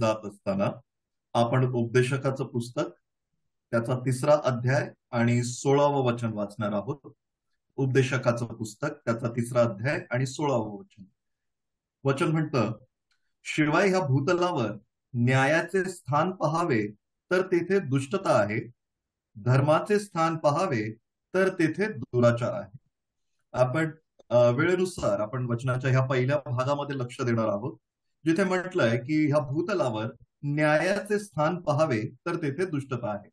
जात असताना आपण उपदेशकाचं पुस्तक, त्याचा 3रा अध्याय आणि 16वं वचन वाचणार आहोत. उपदेशकाचं पुस्तक, त्याचा 3रा अध्याय आणि 16वं वचन. वचन म्हणतं, शिवाय ह्या भूतलावर न्यायाचे स्थान पहावे तर तेथे दुष्टता आहे, धर्माचे स्थान पहावे तर तेथे दुराचार आहे. आपण वेळेनुसार आपण वचनाच्या ह्या पहिल्या भागामध्ये लक्ष देणार आहोत, जिथे म्हटलंय की ह्या भूतलावर न्यायाचे स्थान पहावे तर तेथे दुष्टता आहे.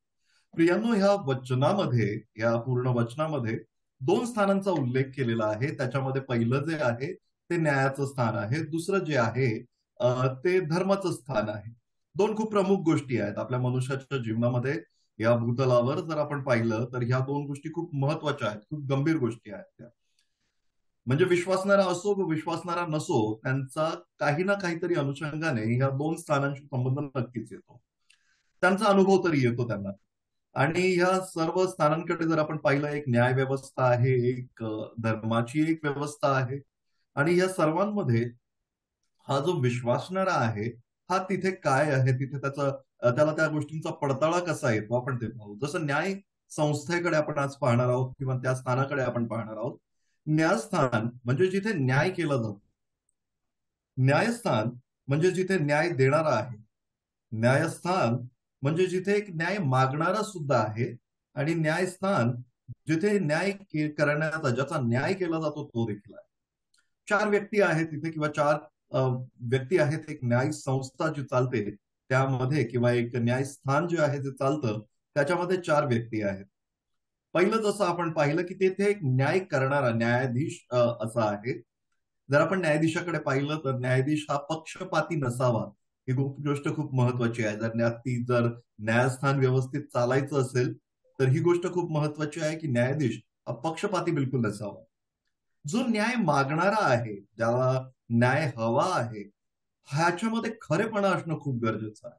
प्रियांनो, ह्या वचनामध्ये, या पूर्ण वचनामध्ये 2 स्थानांचा उल्लेख केलेला आहे. त्याच्यामध्ये पहिलं जे आहे ते न्यायाचं स्थान आहे. दुसरं जे आहे ते धर्माचं स्थान आहे. 2 खूप प्रमुख गोष्टी आहेत आपल्या मनुष्याच्या जीवनामध्ये. या भूतलावर जर आपण पाहिलं तर ह्या 2 गोष्टी खूप महत्वाच्या आहेत, खूप गंभीर गोष्टी आहेत त्या. म्हणजे विश्वासणारा असो व विश्वासणारा नसो, त्यांचा काही ना काहीतरी अनुषंगाने ह्या 2 स्थानांशी संबंध नक्कीच येतो. त्यांचा अनुभव तरी येतो त्यांना. आणि ह्या सर्व स्थानांकडे जर आपण पाहिलं, एक न्याय व्यवस्था आहे, एक धर्माची एक व्यवस्था आहे. आणि या सर्वांमध्ये हा जो विश्वासणारा आहे, हा तिथे काय आहे, तिथे त्याला त्या गोष्टींचा पडताळा कसा येतो आपण ते पाहू. जसं न्याय संस्थेकडे आपण आज पाहणार आहोत किंवा त्या स्थानाकडे आपण पाहणार आहोत. न्यायस्थान म्हणजे जिथे न्याय केला जातो. न्यायस्थान म्हणजे जिथे न्याय देणारा आहे. न्यायस्थान म्हणजे जिथे एक न्याय मागणारा सुद्धा आहे. आणि न्यायस्थान जिथे करण्याचा, ज्याचा न्याय केला जातो तो देखील आहे. 4 व्यक्ती आहेत तिथे किंवा 4 व्यक्ती आहेत. एक न्याय संस्था जी चालते त्यामध्ये किंवा एक न्यायस्थान जे आहे जे चालतं त्याच्यामध्ये 4 व्यक्ती आहेत. पहिलं जसं आपण पाहिलं की तेथे एक न्याय करणारा न्यायाधीश असा आहे. जर आपण न्यायाधीशाकडे पाहिलं तर न्यायाधीश हा पक्षपाती नसावा. ही गोष्ट खूप महत्वाची आहे. जर न्यायस्थान व्यवस्थित चालायचं असेल तर ही गोष्ट खूप महत्वाची आहे की न्यायाधीश हा पक्षपाती बिलकुल नसावा. जो न्याय मागणारा आहे, ज्याला न्याय हवा आहे, ह्याच्यामध्ये खरेपणा असणं खूप गरजेचं आहे.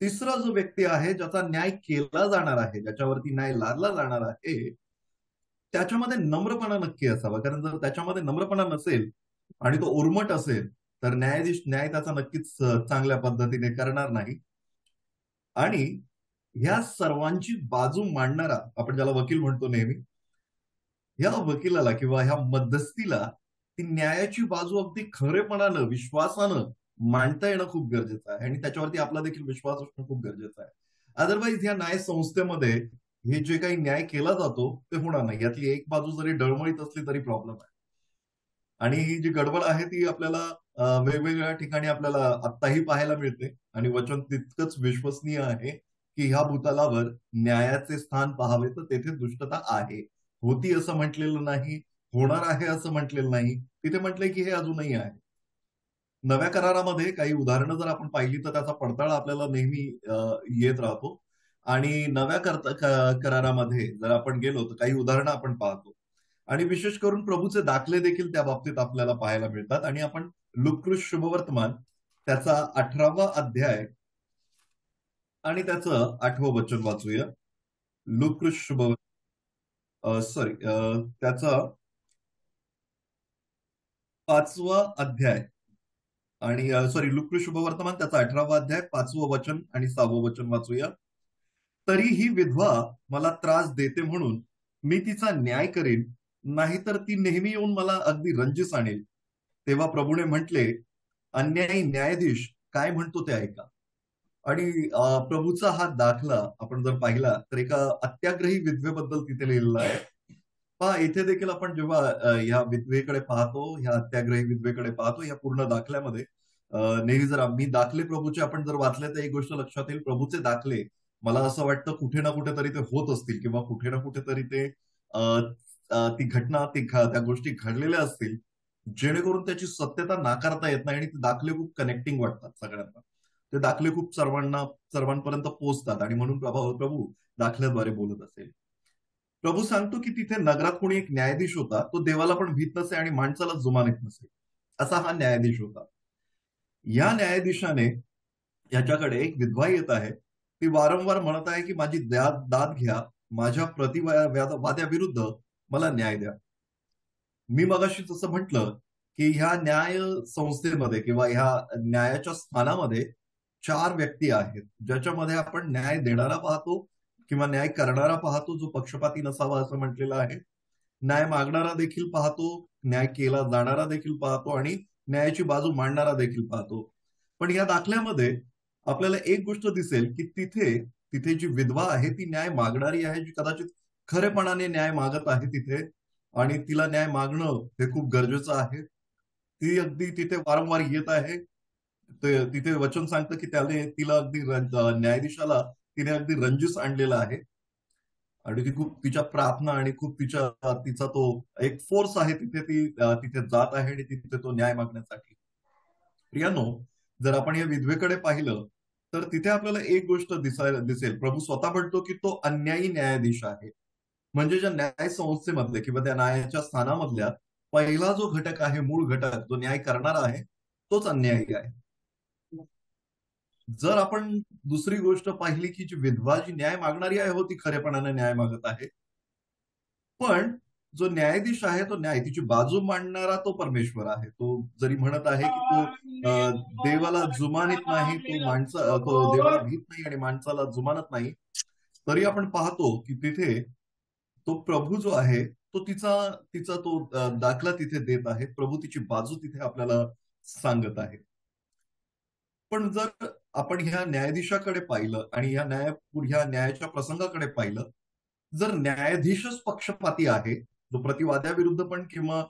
तिसरा जो व्यक्ती आहे, ज्याचा न्याय केला जाणार आहे, ज्याच्यावरती न्याय लादला जाणार आहे, त्याच्यामध्ये नम्रपणा नक्की असावा. कारण जर त्याच्यामध्ये नम्रपणा नसेल आणि तो उर्मट असेल तर न्यायाधीश न्याय त्याचा नक्कीच चांगल्या पद्धतीने करणार नाही. आणि ह्या सर्वांची बाजू मांडणारा, आपण ज्याला वकील म्हणतो नेहमी, ह्या वकिलाला किंवा ह्या मध्यस्थीला ती न्यायाची बाजू अगदी खरेपणानं, विश्वासानं मांडता येणं खूप गरजेचं आहे. आणि त्याच्यावरती आपला देखील विश्वास असणं खूप गरजेचं आहे. अदरवाईज ह्या न्याय संस्थेमध्ये हे जे काही न्याय केला जातो ते होणार नाही. यातली एक बाजू जरी डळमळीत असली तरी प्रॉब्लेम आहे. आणि ही जी गडबड आहे ती आपल्याला वेगवेगळ्या ठिकाणी आपल्याला आत्ताही पाहायला मिळते. आणि वचन तितकंच विश्वसनीय आहे की ह्या भूतलावर न्यायाचे स्थान पाहावे तर तेथे दुष्टता आहे. होती असं म्हटलेलं नाही, होणार आहे असं म्हटलेलं नाही. तिथे म्हटलंय की हे अजूनही आहे. नव्या करारामध्ये काही उदाहरणं जर आपण पाहिली तर त्याचा पडताळा आपल्याला नेहमी येत राहतो. आणि नव्या करारामध्ये जर आपण गेलो तर काही उदाहरणं आपण पाहतो. आणि विशेष करून प्रभूचे दाखले देखील त्या बाबतीत आपल्याला पाहायला मिळतात. आणि आपण लुक्कृस शुभवर्तमान त्याचा 18वा अध्याय आणि त्याचं 8वं वचन वाचूया. लुक्कृस शुभ सॉरी त्याचा 5वा अध्याय आणि सॉरी लुक्कृस शुभवर्तमान त्याचा 18वा अध्याय 5वं वचन आणि 6वं वचन वाचूया. तरी ही विधवा मला त्रास देते म्हणून मी तिचा न्याय करीन, नाहीतर ती नेहमी येऊन मला अगदी रंजीस आणेल. तेव्हा प्रभूने म्हटले, अन्यायी न्यायाधीश काय म्हणतो ते ऐका. आणि प्रभूचा हा दाखला आपण जर पाहिला तर एका अत्याग्रही विधवेबद्दल तिथे लिहिलेला आहे. पहा, इथे देखील आपण जेव्हा ह्या विधवेकडे पाहतो, ह्या अत्याग्रही विधवेकडे पाहतो, या पूर्ण दाखल्यामध्ये नेहमी जर आम्ही दाखले प्रभूचे आपण जर वाचले तर एक गोष्ट लक्षात येईल, प्रभूचे दाखले मला असं वाटतं कुठे ना कुठेतरी ते होत असतील किंवा कुठे ना कुठेतरी ते अ, ती घटना, त्या गोष्टी घडलेल्या असतील, जेणेकरून त्याची सत्यता नाकारता येत नाही. आणि ते दाखले खूप कनेक्टिंग वाटतात सगळ्यांना. ते दाखले खूप सर्वांपर्यंत पोहोचतात आणि म्हणून प्रभू दाखल्याद्वारे बोलत असेल. प्रभू सांगतो की तिथे नगरात कोणी एक न्यायाधीश होता, तो देवाला पण भीत नसे आणि माणसाला जुमानत नसे, असा हा न्यायाधीश होता. या न्यायाधीशाने याच्याकडे एक विधवा येत आहे. ती वारंवार म्हणत आहे की माझी दाद घ्या, माझ्या प्रतिवाद्याविरुद्ध मला न्याय द्या. मी मगाशी जसं म्हटलं की ह्या न्याय संस्थेमध्ये किंवा ह्या न्यायाच्या स्थानामध्ये 4 व्यक्ती आहेत, ज्याच्यामध्ये आपण न्याय देणारा पाहतो किंवा न्याय करणारा पाहतो, जो पक्षपाती नसावा असं म्हटलेलं आहे. न्याय मागणारा देखील पाहतो, न्याय केला जाणारा देखील पाहतो आणि न्यायाची बाजू मांडणारा देखील पाहतो. पण या दाखल्यामध्ये आपल्याला एक गोष्ट दिसेल, की तिथे तिथे जी विधवा आहे ती न्याय मागणारी आहे, जी कदाचित खरेपणाने न्याय मागत आहे तिथे आणि तिला न्याय मागणं हे खूप गरजेचं आहे. ती अगदी तिथे वारंवार येत आहे. तिथे वचन सांगतं, की त्याने तिला अगदी न्यायाधीशाला तिने अगदी रंजिस आणलेला आहे. आणि ती खूप तिच्या प्रार्थना आणि खूप तिचा तो एक फोर्स आहे तिथे ती तिथे जात आहे आणि तिथे तो न्याय मागण्यासाठी. प्रियानो, जर आपण या विधवेकडे पाहिलं तर तिथे आपल्याला एक गोष्ट दिसेल. प्रभू स्वतः म्हणतो की तो अन्यायी न्यायाधीश आहे. म्हणजे ज्या न्याय संस्थेमधले किंवा त्या न्यायाच्या स्थानामधल्या पहिला जो घटक आहे, मूळ घटक जो न्याय करणारा आहे, तोच अन्यायी आहे. जर आपण दुसरी गोष्ट पाहिली की जी विधवा जी न्याय मागणारी आहे, हो ती खरेपणाने न्याय मागत आहे. पण जो न्यायाधीश आहे तो तिची बाजू मांडणारा तो परमेश्वर आहे. तो जरी म्हणत आहे की तो देवाला जुमानीत नाही, तो देवाला भीत नाही आणि माणसाला जुमानत नाही. तरी आपण पाहतो की तिथे तो प्रभू जो आहे तो तिचा तो दाखला तिथे देत आहे. प्रभू तिची बाजू तिथे आपल्याला सांगत आहे. पण जर आपण ह्या न्यायाधीशाकडे पाहिलं आणि ह्या न्यायाच्या प्रसंगाकडे पाहिलं, जर न्यायाधीशच पक्षपाती आहे, जो प्रतिवाद्याविरुद्ध पण किंवा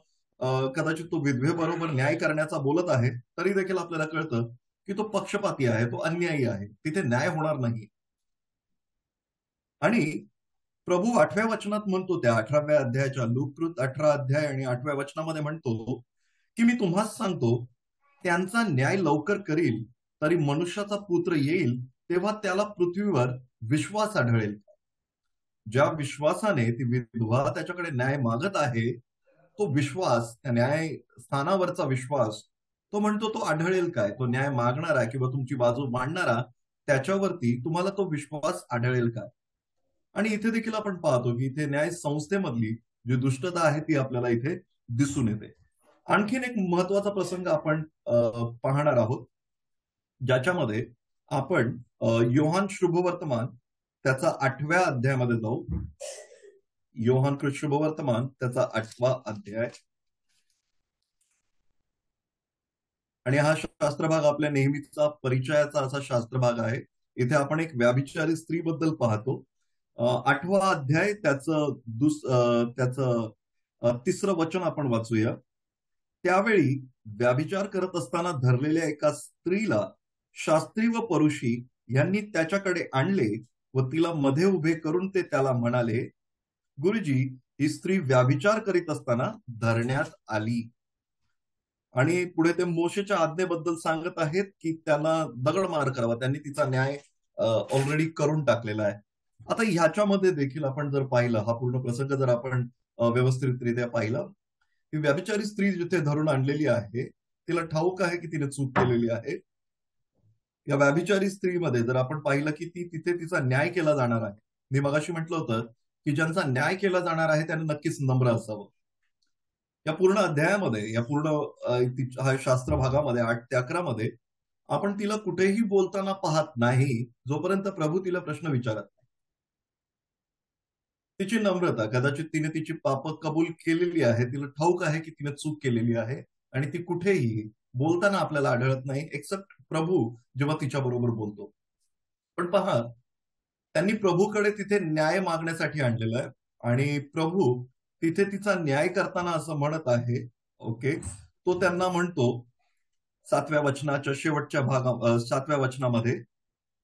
कदाचित तो विधवेबरोबर न्याय करण्याचा बोलत आहे, तरी देखील आपल्याला कळतं की तो पक्षपाती आहे, तो अन्यायी आहे. तिथे न्याय होणार नाही. आणि प्रभू 8व्या वचनात म्हणतो, त्या 18व्या अध्यायाच्या लूककृत 18 अध्याय आणि 8व्या वचनामध्ये म्हणतो, की मी तुम्हास सांगतो, त्यांचा न्याय लवकर करील, तरी मनुष्याचा पुत्र येईल, तेव्हा त्याला पृथ्वीवर विश्वास आढळेल. ज्या विश्वासाने ती विधवा त्याच्याकडे न्याय मागत आहे, तो विश्वास, त्या न्याय स्थानावरचा विश्वास, तो म्हणतो तो आढळेल काय? तो न्याय मागणारा किंवा तुमची बाजू मांडणारा, त्याच्यावरती तुम्हाला तो विश्वास आढळेल काय? आणि इथे देखील आपण पाहतो की इथे न्याय संस्थेमधली जी दुष्टता आहे ती आपल्याला इथे दिसून येते. आणखीन एक महत्वाचा प्रसंग आपण पाहणार आहोत, ज्याच्यामध्ये आपण योहान शुभवर्तमान त्याचा 8व्या अध्यायामध्ये जाऊ. योहान शुभवर्तमान त्याचा 8वा अध्याय. आणि हा शास्त्रभाग आपल्या नेहमीचा परिचयाचा असा शास्त्रभाग आहे. इथे आपण एक व्याभिचारी स्त्रीबद्दल पाहतो. 8वा अध्याय त्याचं 3रं वचन आपण वाचूया. त्यावेळी व्याभिचार करत असताना धरलेल्या एका स्त्रीला शास्त्री व परुषी यांनी त्याच्याकडे आणले व तिला मध्ये उभे करून ते त्याला म्हणाले, गुरुजी, ही स्त्री व्याभिचार करीत असताना धरण्यात आली. आणि पुढे ते मोशेच्या आज्ञेबद्दल सांगत आहेत की त्यांना दगडमार करावा, त्यांनी तिचा न्याय ऑलरेडी करून टाकलेला आहे. आता ह्याच्यामध्ये देखील आपण जर पाहिलं, हा पूर्ण प्रसंग जर आपण व्यवस्थितरित्या पाहिला, ही व्यभिचारी स्त्री जिथे धरून आणलेली आहे, तिला ठाऊक आहे की तिने चूक केलेली आहे. या व्यभिचारी स्त्रीमध्ये जर आपण पाहिलं की तिथे तिचा न्याय केला जाणार आहे. मी मगाशी म्हटलं होतं की ज्यांचा न्याय केला जाणार आहे त्यांना नक्कीच नम्र असावं. या पूर्ण अध्यायामध्ये, या पूर्ण हा शास्त्र भागामध्ये 8 ते 11 मध्ये आपण तिला कुठेही बोलताना पाहत नाही, जोपर्यंत प्रभू तिला प्रश्न विचारत नाही. तिची नम्रता, कदाचित तिने तिची पाप कबूल केलेली आहे, तिला ठाऊक आहे की तिने चूक केलेली आहे आणि ती कुठेही बोलताना आपल्याला आढळत नाही, एक्सेप्ट प्रभू जेव्हा तिच्या बरोबर बोलतो. पण पहा, त्यांनी प्रभूकडे तिथे न्याय मागण्यासाठी आणलेला आहे आणि प्रभू तिथे तिचा न्याय करताना असं म्हणत आहे, ओके, तो त्यांना म्हणतो 7व्या वचनाच्या शेवटच्या 7व्या वचनामध्ये,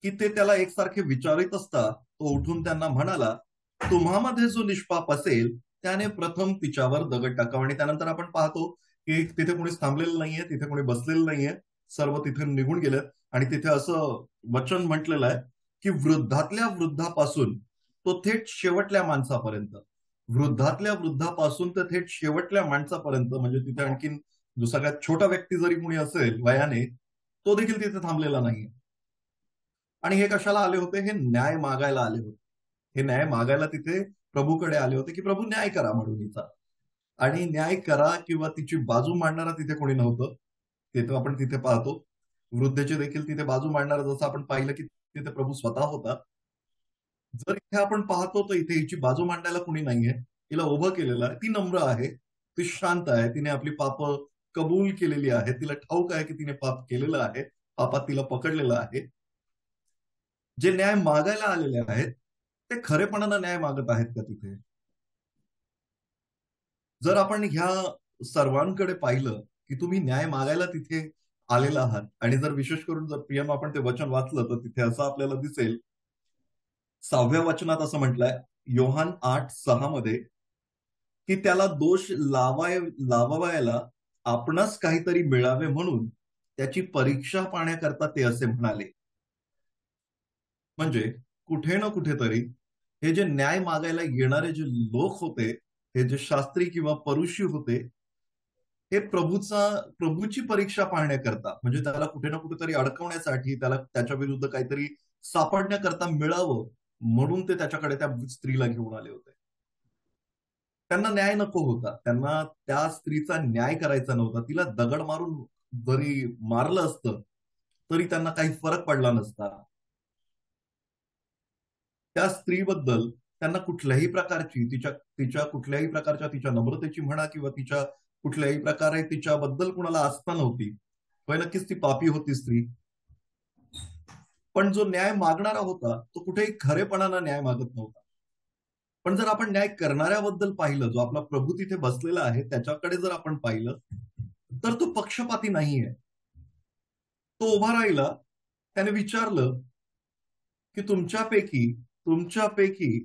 की ते त्याला एकसारखे विचारित असता तो उठून त्यांना म्हणाला, तुम्हामध्ये जो निष्पाप असेल त्याने प्रथम तिच्यावर दगड टाकावा. आणि त्यानंतर आपण पाहतो की तिथे कोणी थांबलेलं नाहीये, तिथे कोणी बसलेलं नाहीये, सर्व तिथे निघून गेलेत. आणि तिथे असं वचन म्हटलेलं आहे की वृद्धातल्या वृद्धापासून तो थेट शेवटल्या माणसापर्यंत, वृद्धातल्या वृद्धापासून तर थेट शेवटल्या माणसापर्यंत, म्हणजे तिथे आणखीन जो सगळ्यात छोटा व्यक्ती जरी कोणी असेल वयाने, तो देखील तिथे थांबलेला नाहीये. आणि हे कशाला आले होते? हे न्याय मागायला आले होते. हे न्याय मागायला तिथे प्रभूकडे आले होते की प्रभू न्याय करा म्हणून हिचा. आणि न्याय करा किंवा तिची बाजू मांडणारा तिथे कोणी नव्हतं. ते तर आपण तिथे पाहतो. वृद्धेची देखील तिथे बाजू मांडणारा जसं आपण पाहिलं की तिथे प्रभू स्वतः होता. जर इथे आपण पाहतो तर इथे हिची बाजू मांडायला कुणी नाहीये. तिला उभं केलेलं आहे. ती नम्र आहे. ती शांत आहे. तिने आपली पापं कबूल केलेली आहेत. तिला ठाऊक आहे की तिने पाप केलेलं आहे. पापात तिला पकडलेलं आहे. जे न्याय मागायला आलेले आहेत, ते खरेपणानं न्याय मागत आहेत का तिथे? जर आपण ह्या सर्वांकडे पाहिलं, की तुम्ही न्याय मागायला तिथे आलेला आहात आणि जर विशेष करून जर प्रियम आपण ते वचन वाचलं, तर तिथे असं आपल्याला दिसेल 6व्या वचनात असं म्हटलंय, योहान 8:6 मध्ये, की त्याला दोष लावायला आपणास काहीतरी मिळावे म्हणून त्याची परीक्षा पाहण्याकरता ते असे म्हणाले. म्हणजे कुठे ना कुठेतरी हे जे न्याय मागायला येणारे जे लोक होते, हे जे शास्त्री किंवा परुषी होते, हे प्रभूची परीक्षा पाहण्याकरता म्हणजे त्याला कुठे ना कुठेतरी अडकवण्यासाठी त्याला त्याच्या विरुद्ध काहीतरी सापडण्याकरता मिळावं म्हणून ते त्याच्याकडे त्या स्त्रीला घेऊन आले होते. त्यांना न्याय नको होता. त्यांना त्या स्त्रीचा न्याय करायचा नव्हता. तिला दगड मारून जरी मारलं असतं, तरी त्यांना काही फरक पडला नसता. त्या स्त्रीबद्दल त्यांना कुठल्याही प्रकारची तिच्या तिच्या कुठल्याही प्रकारच्या तिच्या नम्रतेची म्हणा किंवा तिच्या कुठल्याही प्रकारे तिच्याबद्दल कुणाला आस्था नव्हती. होय, नक्कीच ती पापी होती स्त्री. पण जो न्याय मागणारा होता, तो कुठेही खरेपणानं न्याय मागत नव्हता. पण जर आपण न्याय करणाऱ्याबद्दल पाहिलं, जो आपला प्रभू तिथे बसलेला आहे, त्याच्याकडे जर आपण पाहिलं, तर तो पक्षपाती नाहीये. तो उभा राहिला, त्याने विचारलं, की तुमच्यापैकी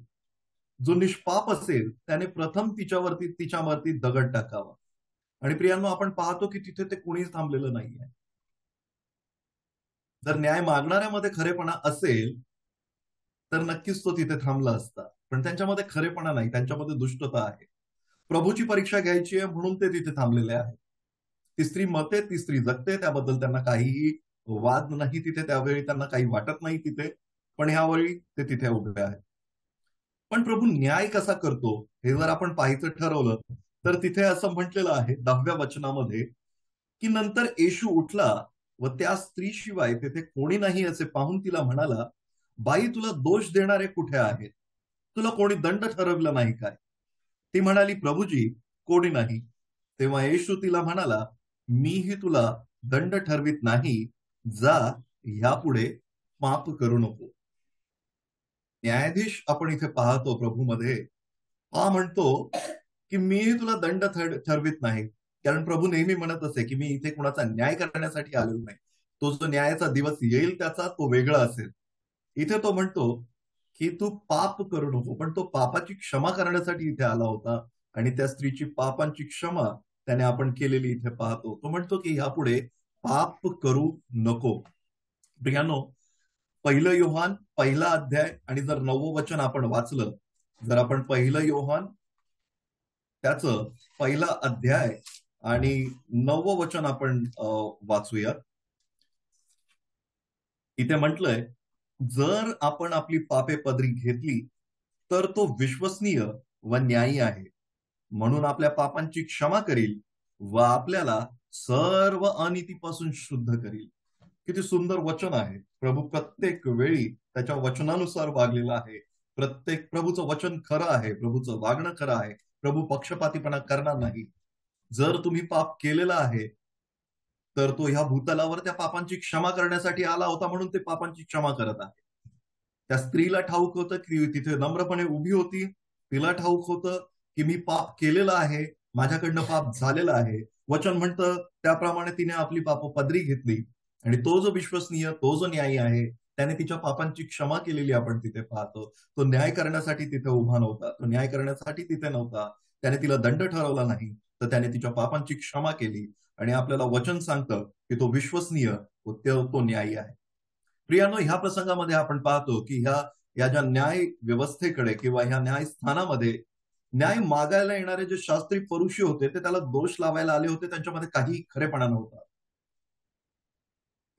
जो निष्पाप असेल, त्याने प्रथम तिच्यावरती दगड टाकावा. आणि प्रियांनो, आपण पाहतो की तिथे ते कोणीच थांबलेलं नाहीये. जर न्याय मागणाऱ्यामध्ये खरेपणा असेल, तर नक्कीच तो तिथे थांबला असता. पण त्यांच्यामध्ये खरेपणा नाही, त्यांच्यामध्ये दुष्टता आहे. प्रभूची परीक्षा घ्यायची आहे म्हणून ते तिथे थांबलेले आहेत. ती स्त्री मरते, ती स्त्री जगते, त्याबद्दल त्यांना काहीही वाद नाही तिथे, त्यावेळी त्यांना काही वाटत नाही तिथे. पण ह्यावेळी ते तिथे उभे आहेत. पण प्रभू न्याय कसा करतो हे जर आपण पाहायचं ठरवलं, तर तिथे असं म्हटलेलं आहे 10व्या वचनामध्ये, की नंतर येशू उठला व त्या स्त्रीशिवाय तेथे कोणी नाही असे पाहून तिला म्हणाला, बाई, तुला दोष देणारे कुठे आहेत? तुला कोणी दंड ठरवलं नाही काय? ती म्हणाली, प्रभूजी, कोणी नाही. तेव्हा येशू तिला म्हणाला, मीही तुला दंड ठरवित नाही. जा, ह्यापुढे पाप करू नको. न्यायाधीश आपण इथे पाहतो प्रभूमध्ये, हा म्हणतो की मीही तुला दंड ठरवित नाही. कारण प्रभू नेहमी म्हणत असे की मी इथे कुणाचा न्याय करण्यासाठी आलेलो नाही. तो जो न्यायाचा दिवस येईल त्याचा तो वेगळा असेल. इथे तो म्हणतो की तू पाप करू नको, पण तो पापाची क्षमा करण्यासाठी इथे आला होता. आणि त्या स्त्रीची पापांची क्षमा त्याने आपण केलेली इथे पाहतो. तो म्हणतो की ह्यापुढे पाप करू नको. प्रियानो, 1 योहान 1 अध्याय आणि जर 9वं वचन आपण वाचलं, जर आपण 1 योहान त्याचं 1 अध्याय आणि 9वं वचन आपण वाचूया. इथे म्हटलंय, जर आपण आपली पापे पदरी घेतली, तर तो विश्वसनीय व न्यायी आहे, म्हणून आपल्या पापांची क्षमा करील व आपल्याला सर्व अनितीपासून शुद्ध करील. किती सुंदर वचन आहे. प्रभू प्रत्येक वेळी त्याच्या वचनानुसार वागलेला आहे. प्रभूचं वचन खरं आहे. प्रभूचं वागणं खरं आहे. प्रभू पक्षपातीपणा करणार नाही. जर तुम्ही पाप केलेलं आहे, तर तो ह्या भूतलावर त्या पापांची क्षमा करण्यासाठी आला होता म्हणून ते पापांची क्षमा करत आहे. त्या स्त्रीला ठाऊक होतं की तिथे नम्रपणे उभी होती. तिला ठाऊक होतं की मी पाप केलेलं आहे, माझ्याकडनं पाप झालेलं आहे. वचन म्हणतं त्याप्रमाणे तिने आपली पाप पदरी घेतली आणि तो जो विश्वसनीय, तो जो न्यायी आहे, त्याने तिच्या पापांची क्षमा केलेली आपण तिथे पाहतो. तो न्याय करण्यासाठी तिथे उभा नव्हता. तो न्याय करण्यासाठी तिथे नव्हता. त्याने तिला दंड ठरवला नाही, तर त्याने तिच्या पापांची क्षमा केली. आणि आपल्याला वचन सांगतं की तो विश्वसनीय व तो न्यायी आहे. प्रियानो, ह्या प्रसंगामध्ये आपण पाहतो की या ज्या न्याय व्यवस्थेकडे किंवा ह्या न्यायस्थानामध्ये न्याय मागायला येणारे जे शास्त्री परुषी होते, ते त्याला दोष लावायला आले होते. त्यांच्यामध्ये काही खरेपणा नव्हता.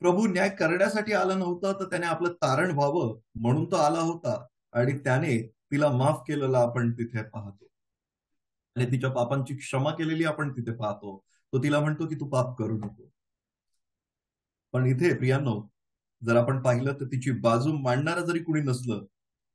प्रभू न्याय करण्यासाठी आला नव्हता, तर त्याने आपलं तारण व्हावं म्हणून तो आला होता. आणि त्याने तिला माफ केलेलं आपण तिथे पाहतो. आणि तिच्या पापांची क्षमा केलेली आपण तिथे पाहतो. तो तिला म्हणतो की तू पाप करू नको. पण इथे प्रियांनो, जर आपण पाहिलं तर तिची बाजू मांडणारं जरी कुणी नसलं,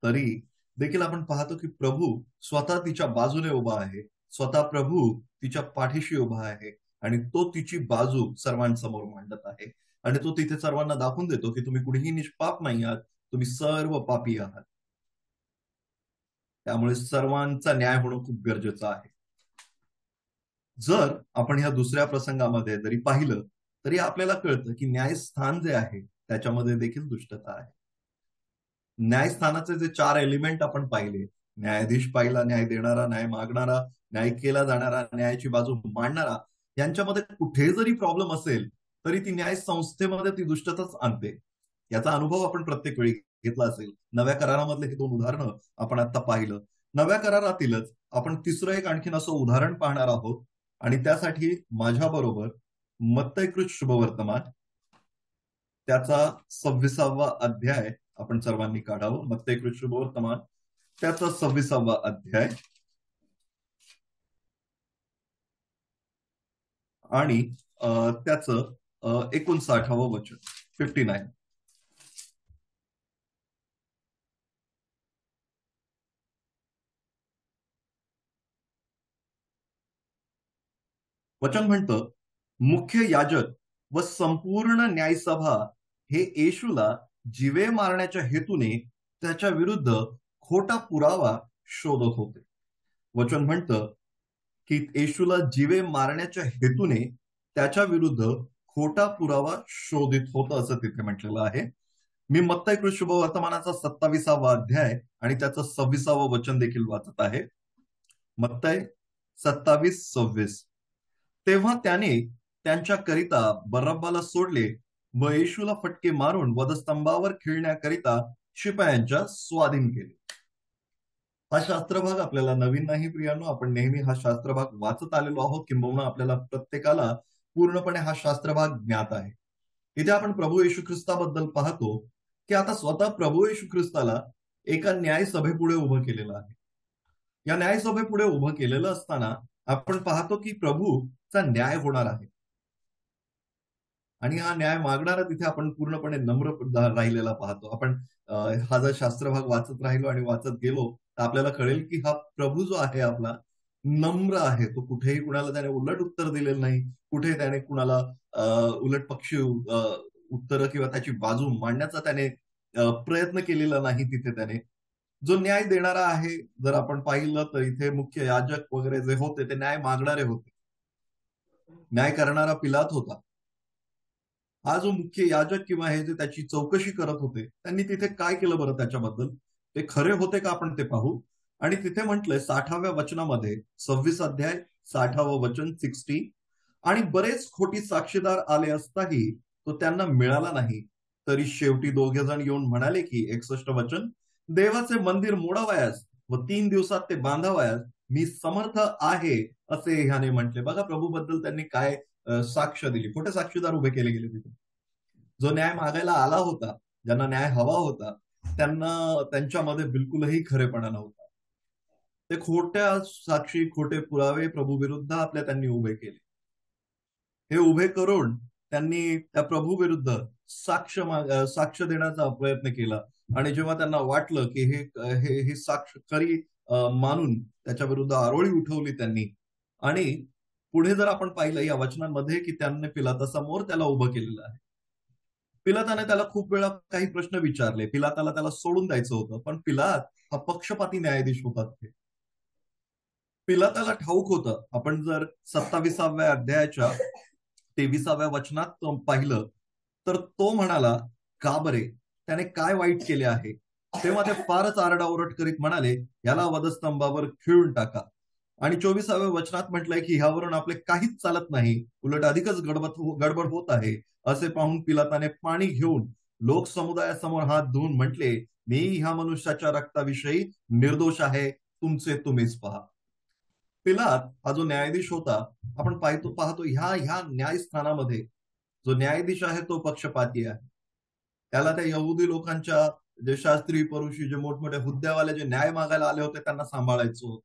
तरी देखील आपण पाहतो की प्रभू स्वतः तिच्या बाजूने उभा आहे. स्वतः प्रभू तिच्या पाठीशी उभा आहे आणि तो तिची बाजू सर्वांसमोर मांडत आहे. आणि तो तिथे सर्वांना दाखवून देतो की तुम्ही कुणीही निष्पाप नाही आहात, तुम्ही सर्व पापी आहात. त्यामुळे सर्वांचा न्याय होणं खूप गरजेचं आहे. जर आपण ह्या दुसऱ्या प्रसंगामध्ये जरी पाहिलं, तरी आपल्याला कळतं की न्यायस्थान जे आहे, त्याच्यामध्ये देखील दुष्टता आहे. न्यायस्थानाचे जे 4 एलिमेंट आपण पाहिले, न्यायाधीश पाहिला, न्याय देणारा, न्याय मागणारा, न्याय केला जाणारा, न्यायाची बाजू मांडणारा, यांच्यामध्ये कुठे जरी प्रॉब्लेम असेल, तरी ती न्याय संस्थेमध्ये ती दुष्टताच आणते. याचा अनुभव आपण प्रत्येक वेळी घेतला असेल. नव्या करारामधले हे 2 उदाहरणं आपण आता पाहिलं. नव्या करारातीलच आपण तिसरं एक आणखीन असं उदाहरण पाहणार आहोत आणि त्यासाठी माझ्याबरोबर मत्तयकृत शुभवर्तमान त्याचा 26वा अध्याय आपण सर्वांनी काढावं. मत्तयकृत शुभवर्तमान त्याचा 26वा अध्याय आणि त्याचं 59वं वचन 59. वचन म्हणतं, मुख्य याजक व संपूर्ण न्यायसभा हे येशूला जिवे मारण्याच्या हेतूने त्याच्या विरुद्ध खोटा पुरावा शोधत होते. वचन म्हणतं की येशूला जिवे मारण्याच्या हेतूने त्याच्या विरुद्ध खोटा पुरावा शोधित होतं असं तिथे म्हटलेलं आहे. मी मत्तयकृत शुभवर्तमानाचा 27वा अध्याय आणि त्याचं 26वं वचन देखील वाचत आहे. मत्तय 27:26. तेव्हा त्याने त्यांच्याकरिता बरब्बाला सोडले व येशूला फटके मारून वधस्तंभावर खिळण्याकरिता शिपायांच्या स्वाधीन केले. हा शास्त्रभाग आपल्याला नवीन नाही प्रियांनो. आपण नेहमी हा शास्त्रभाग वाचत आलेलो आहोत, किंबहुना आपल्याला प्रत्येकाला पूर्णपणे हा शास्त्रभाग ज्ञात आहे. इथे आपण प्रभू येशू ख्रिस्ताबद्दल पाहतो की आता स्वतः प्रभू येशू ख्रिस्ताला एका न्यायसभेपुढे उभं केलेलं आहे. या न्यायसभेपुढे उभं केलेलं असताना आपण पाहतो की प्रभूचा न्याय होणार आहे आणि हा न्याय मागणारा तिथे आपण पूर्णपणे नम्र राहिलेला पाहतो. आपण हा जर शास्त्रभाग वाचत राहिलो आणि वाचत गेलो तर आपल्याला कळेल की हा प्रभू जो आहे आपला नम्र आहे. तो कुठेही कुणाला त्याने उलट उत्तर दिलेलं नाही. कुठे त्याने कुणाला उलट पक्षी उत्तर किंवा त्याची बाजू मांडण्याचा त्याने प्रयत्न केलेला नाही. तिथे त्याने जो न्याय देणारा आहे, जर आपण पाहिलं तर इथे मुख्य याजक वगैरे जे होते ते न्याय मागणारे होते. न्याय करणारा पिलात होता. हा जो मुख्य याजक किंवा हे जे त्याची चौकशी करत होते, त्यांनी तिथे काय केलं बरं त्याच्याबद्दल? ते खरे होते का आपण ते पाहू. आणि तिथे म्हटलंय 60व्या वचनामध्ये 26 अध्याय 60वं वचन 60. आणि बरेच खोटी साक्षीदार आले असताही तो त्यांना मिळाला नाही. तरी शेवटी दोघे जण येऊन म्हणाले की 61 वचन, देवाचे मंदिर मोडावयास व 3 दिवसात ते बांधावयास मी समर्थ आहे असे ह्याने म्हटले. बघा प्रभूबद्दल त्यांनी काय साक्ष दिली. खोटे साक्षीदार उभे केले गेले तिथे. जो न्याय मागायला आला होता, ज्यांना न्याय हवा होता, त्यांना त्यांच्यामध्ये बिलकुलही खरेपणा नव्हता. ते खोट्या साक्षी, खोटे पुरावे प्रभू विरुद्ध त्यांनी उभे केले. हे उभे करून त्यांनी त्या प्रभू विरुद्ध साक्ष देण्याचा प्रयत्न केला आणि जेव्हा त्यांना वाटलं की हे साक्ष खरी मानून त्याच्या विरुद्ध आरोळी उठवली त्यांनी. आणि पुढे जर आपण पाहिलं या वचनांमध्ये की त्यांनी पिलातासमोर त्याला उभं केलेलं आहे. पिलाताने त्याला खूप वेळा काही प्रश्न विचारले. पिलाताला त्याला सोडून द्यायचं होतं, पण पिलात हा पक्षपाती न्यायाधीश होता. पिलाताला ठाऊक होतं. आपण जर 27व्या अध्यायाच्या 23व्या वचनात पाहिलं तर तो म्हणाला, का बरे, त्याने काय वाईट केले आहे? तेव्हा ते फारच आरडाओरड करीत म्हणाले, याला वधस्तंभावर खिळून टाका. आणि 24व्या वचनात म्हटलंय की ह्यावरून आपले काहीच चालत नाही, उलट अधिकच गडबड होत आहे. असे पाहून पिलाताने पाणी घेऊन लोकसमुदायासमोर हात धुवून म्हटले, मी ह्या मनुष्याच्या रक्ताविषयी निर्दोष आहे, तुमचे तुम्हीच पहा. पिलात हा जो न्यायाधीश होता, आपण पाहतो ह्या न्यायस्थानामध्ये जो न्यायाधीश आहे तो पक्षपाती आहे. त्याला त्या यहुदी लोकांच्या जे शास्त्री परुषी जे मोठमोठ्या हुद्द्यावाले जे न्याय मागायला आले होते त्यांना सांभाळायचं होतं.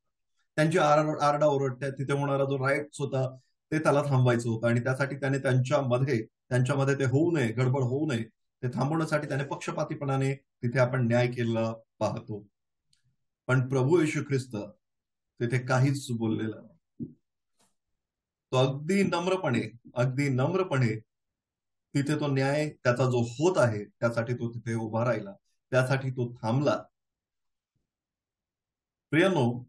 त्यांची आरडा ओरड, तिथे होणारा जो राईट्स होता ते त्याला थांबवायचं होतं आणि त्यासाठी त्याने त्यांच्यामध्ये ते होऊ नये, गडबड होऊ नये, ते थांबवण्यासाठी त्याने पक्षपातीपणाने तिथे आपण न्याय केला पाहतो. पण प्रभू येशू ख्रिस्त तिथे काहीच बोललेला नाही. तो अगदी नम्रपणे तिथे तो न्याय त्याचा जो होत आहे त्यासाठी तो तिथे उभा राहिला, त्यासाठी तो थांबला. प्रियानो,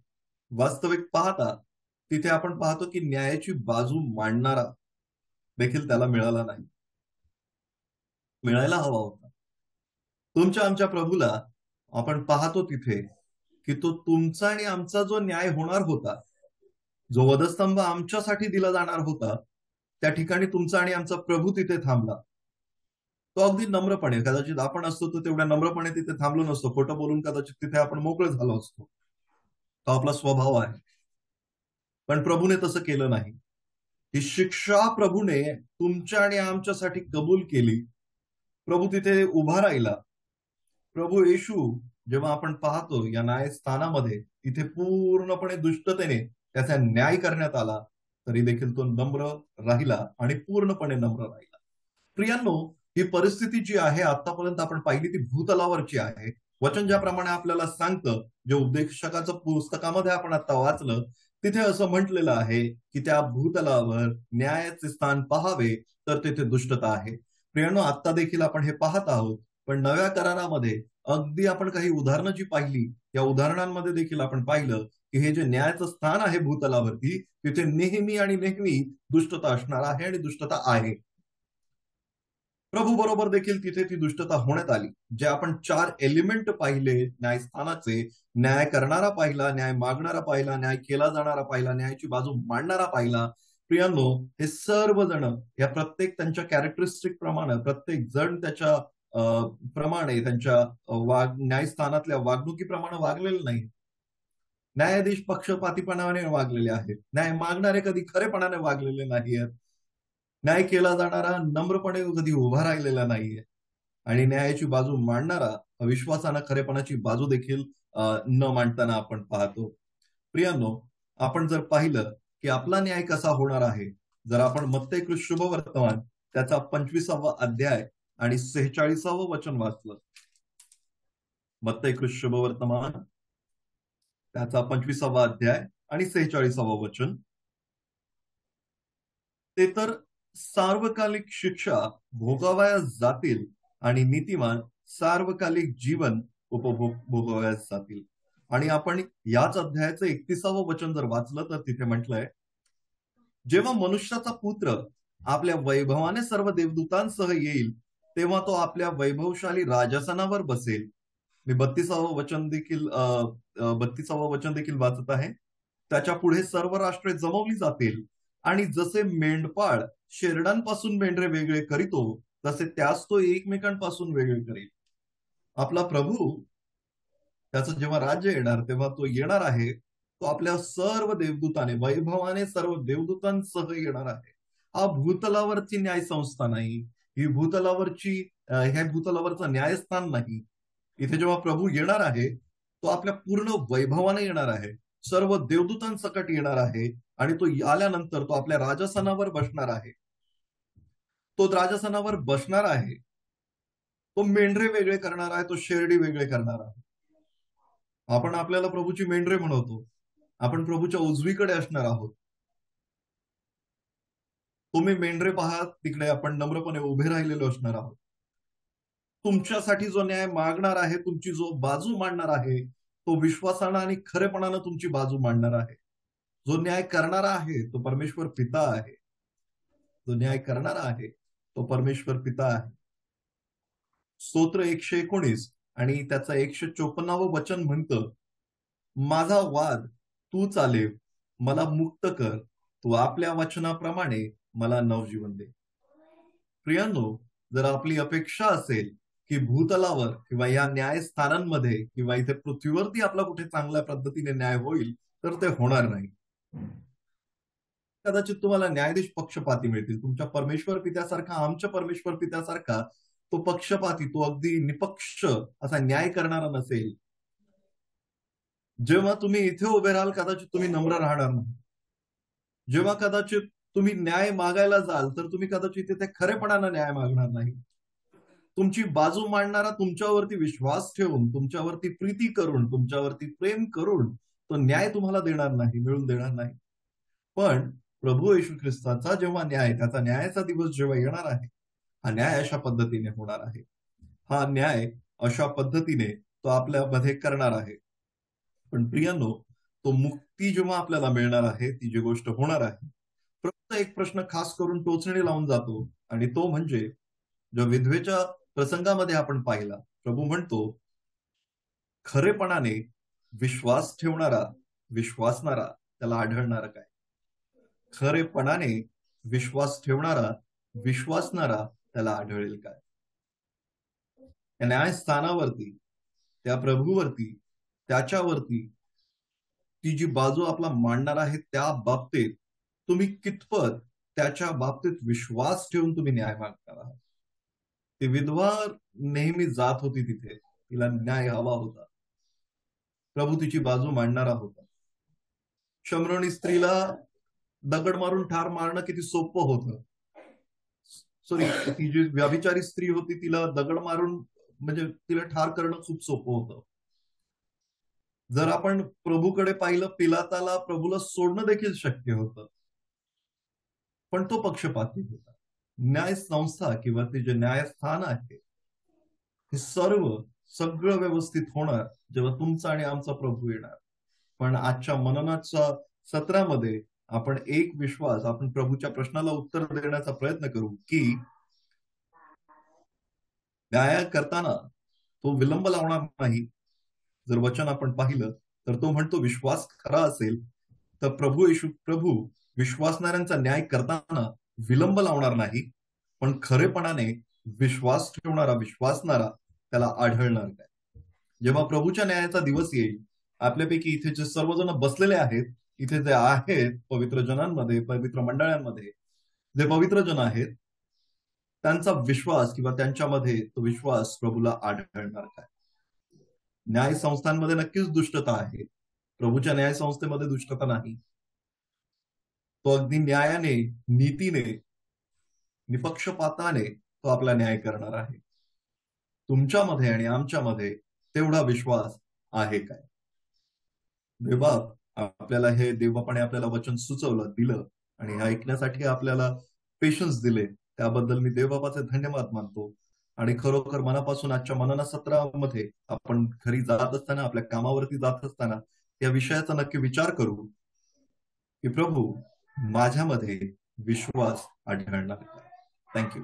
वास्तविक पाहता तिथे आपण पाहतो की न्यायाची बाजू मांडणारा देखील त्याला मिळाला नाही. मिळायला हवा होता. तुमच्या आमच्या प्रभूला आपण पाहतो तिथे की तो तुमचा आणि आमचा जो न्याय होणार होता, जो वधस्तंभ आमच्यासाठी दिला जाणार होता, त्या ठिकाणी तुमचा आणि आमचा प्रभू तिथे थांबला. तो अगदी नम्रपणे, कदाचित आपण असतो तर तेवढ्या नम्रपणे तिथे थांबलो नसतो, खोटं बोलून कदाचित तिथे आपण मोकळे झालो असतो. तो आपला स्वभाव आहे. पण प्रभूने तसं केलं नाही. ही शिक्षा प्रभूने तुमच्या आणि आमच्यासाठी कबूल केली. प्रभू तिथे उभा राहिला. प्रभू येशू जेव्हा आपण पाहतो या न्यायस्थानामध्ये, तिथे पूर्णपणे दुष्टतेने त्याचा न्याय करण्यात आला, तरी देखील तो नम्र राहिला आणि पूर्णपणे नम्र राहिला. प्रियांनो, ही परिस्थिती जी आहे आतापर्यंत आपण पाहिली ती भूतलावरची आहे. वचन ज्याप्रमाणे आपल्याला सांगतं, जे उपदेशकाचं पुस्तकामध्ये आपण आता वाचलं, तिथे असं म्हटलेलं आहे की त्या भूतलावर न्यायाचे स्थान पाहावे तर तिथे दुष्टता आहे. प्रियांनो, आता देखील आपण हे पाहत आहोत. पण नव्या करारामध्ये अगदी आपण काही उदाहरणं जी पाहिली, या उदाहरणांमध्ये देखील आपण पाहिलं की हे जे न्यायाचं स्थान आहे भूतलावरती, तिथे नेहमी आणि नेहमी दुष्टता असणार आहे आणि दुष्टता आहे. प्रभू बरोबर देखील तिथे ती दुष्टता होण्यात आली. जे आपण 4 एलिमेंट पाहिले न्यायस्थानाचे, न्याय करणारा पाहिला, न्याय मागणारा पाहिला, न्याय केला जाणारा पाहिला, न्यायाची बाजू मांडणारा पाहिला. प्रियांनो, हे सर्वजण या प्रत्येक त्यांच्या कॅरेक्टरिस्टिक प्रमाणे, प्रत्येक जण त्याच्या प्रमाणे त्यांच्या न्यायस्थानातल्या वागणुकीप्रमाणे वागलेले नाही. न्यायाधीश पक्षपातीपणाने वागलेले आहेत. न्याय मागणारे कधी खरेपणाने वागलेले नाही आहेत. न्याय केला जाणारा नम्रपणे कधी उभा राहिलेला नाहीये आणि न्यायाची बाजू मांडणारा विश्वासानं खरेपणाची बाजू देखील न मांडताना आपण पाहतो. प्रियांनो, आपण जर पाहिलं की आपला न्याय कसा होणार आहे, जर आपण मत्ते शुभवर्तमान त्याचा 25वा अध्याय आणि 46वं वचन वाचलं. मत्ते शुभवर्तमान त्याचा 25वा अध्याय आणि 46वं वचन. ते तर सार्वकालिक शिक्षा भोगावयास जातील आणि नीतिमान सार्वकालिक जीवन भोगावयास जातील. आणि आपण याच अध्यायाचं 31वं वचन जर वाचलं तर तिथे म्हटलंय, जेव्हा मनुष्याचा पुत्र आपल्या वैभवाने सर्व देवदूतांसह येईल, तेव्हा तो आपल्या वैभवशाली राजासनावर बसेल. मी 32वं वचन देखील वाचत आहे. त्याच्या पुढे सर्व राष्ट्रे जमवली जातील आणि जसे मेंढपाळ शेरडांपासून मेंढरे वेगळे करीतो, तसे त्यास तो एकमेकांपासून वेगळे करेल. आपला प्रभू, त्याचं जेव्हा राज्य येणार तेव्हा तो येणार आहे, तो आपल्या सर्व देवदूताने, वैभवाने सर्व देवदूतांसह येणार आहे. हा भूतलावरची न्यायसंस्था नाही, ही ह्या भूतलावरचं न्यायस्थान नाही. इथे जेव्हा प्रभू येणार आहे, तो आपल्या पूर्ण वैभवाने येणार आहे, सर्व देवदूतांसकट येणार आहे आणि तो आल्यानंतर तो आपल्या राजसनावर बसणार आहे. तो राजसनावर बसणार आहे. तो मेंढरे वेगळे करणार आहे, तो शेरडी वेगळे करणार आहे. आपण आपल्याला प्रभूची मेंढरे म्हणवतो. आपण प्रभूच्या उजवीकडे असणार आहोत. तुम्ही मेंढरे पहा, तिकडे आपण नम्रपणे उभे राहिलेलो असणार आहोत. तुमच्यासाठी जो न्याय मागणार आहे, तुमची जो बाजू मांडणार आहे, तो विश्वासानं आणि खरेपणानं तुमची बाजू मांडणार आहे. जो न्याय करणारा आहे तो परमेश्वर पिता आहे. जो न्याय करणारा आहे तो परमेश्वर पिता आहे. स्तोत्र 119 आणि त्याचा 154वं वचन म्हणतं, माझा वाद तू चालेव, मला मुक्त कर, तू आपल्या वचनाप्रमाणे मला नवजीवन दे. प्रियांनो, जर आपली अपेक्षा असेल की भूतलावर किंवा या न्यायस्थानांमध्ये किंवा इथे पृथ्वीवरती आपला कुठे चांगल्या पद्धतीने न्याय होईल, तर ते होणार नाही. कदाचित तुम्हाला न्यायाधीश पक्षपाती मिळतील. तुमच्या परमेश्वर पित्यासारखा, आमच्या परमेश्वर पित्यासारखा तो पक्षपाती, तो अगदी निपक्ष असा न्याय करणारा नसेल. जेव्हा तुम्ही इथे उभे राहाल कदाचित तुम्ही नम्र राहणार नाही. जेव्हा कदाचित तुम्ही न्याय मागायला जाल तर तुम्ही कदाचित तिथे खरेपणानं न्याय मागणार नाही. तुमची बाजू मांडणारा तुमच्यावरती विश्वास ठेवून, तुमच्यावरती प्रीती करून, तुमच्यावरती प्रेम करून तो न्याय तुम्हाला देणार नाही, मिळून देणार नाही. पण प्रभू येशू ख्रिस्ताचा जेव्हा न्याय, त्याचा न्यायाचा दिवस जेव्हा येणार आहे, हा न्याय अशा पद्धतीने होणार आहे. हा न्याय अशा पद्धतीने तो आपल्यामध्ये करणार आहे. पण प्रियांनो, तो मुक्ती जेव्हा आपल्याला मिळणार आहे, ती जी गोष्ट होणार आहे, फक्त एक प्रश्न खास करून टोचणी लावून जातो आणि तो म्हणजे ज्या विधवेच्या प्रसंगामध्ये आपण पाहिला, प्रभू म्हणतो, खरेपणाने विश्वास ठेवणारा, विश्वासणारा त्याला आढळणार काय? खरेपणाने विश्वास ठेवणारा, विश्वासणारा त्याला आढळेल काय? त्या न्यायस्थानावरती, त्या प्रभूवरती, त्याच्यावरती ती जी बाजू आपला मांडणार आहे त्या बाबतीत तुम्ही कितपत त्याच्या बाबतीत विश्वास ठेवून तुम्ही न्याय मागणार आहात. ती विधवा नेहमी जात होती तिथे, तिला न्याय हवा होता. प्रभू तिची बाजू मांडणारा होता. शमरोनी स्त्रीला दगड मारून ठार मारणं किती सोपं होतं. सॉरी, ती जी व्यभिचारी स्त्री होती तिला दगड मारून म्हणजे तिला ठार करणं खूप सोपं होतं. जर आपण प्रभूकडे पाहिलं, पिलाताला प्रभूला सोडणं देखील शक्य होतं. पण तो पक्षपाती होता. न्याय संस्था किंवा ते जे न्यायस्थान आहे, हे सगळं व्यवस्थित होणार जेव्हा तुमचा आणि आमचा प्रभू येणार. पण आजच्या मननाच्या सत्रामध्ये आपण एक विश्वास, आपण प्रभूच्या प्रश्नाला उत्तर देण्याचा प्रयत्न करू की न्याय करताना तो विलंब लावणार नाही. जर वचन आपण पाहिलं तर तो म्हणतो विश्वास खरा असेल तर प्रभू विश्वासणाऱ्यांचा न्याय करताना विलंब लावणार नाही, पण खरेपणाने विश्वास ठेवणारा, विश्वासणारा त्याला आढळणार काय? जेव्हा प्रभूच्या न्यायाचा दिवस येईल, आपल्यापैकी इथे जे सर्वजण बसलेले आहेत, इथे जे आहेत पवित्र जनांमध्ये, पवित्र मंडळांमध्ये जे पवित्र जन आहेत, त्यांचा विश्वास किंवा त्यांच्यामध्ये तो विश्वास प्रभूला आढळणार काय? न्याय संस्थांमध्ये नक्कीच दुष्टता आहे. प्रभूच्या न्याय संस्थेमध्ये दुष्टता नाही. तो अगदी न्यायाने, नीतीने, निपक्षपाताने तो आपला न्याय करणार आहे. तुमच्यामध्ये आणि आमच्यामध्ये तेवढा विश्वास आहे काय? देवबाप आपल्याला हे देवबापाने आपल्याला वचन सुचवलं, दिलं आणि हे ऐकण्यासाठी आपल्याला पेशन्स दिले. त्याबद्दल मी देवबापाचे धन्यवाद मानतो. आणि खरोखर मनापासून आजच्या मनना सत्रामध्ये आपण घरी जात असताना, आपल्या कामावरती जात असताना या विषयाचा नक्की विचार करू की प्रभू माझ्यामध्ये विश्वास आढळणार. थँक्यू.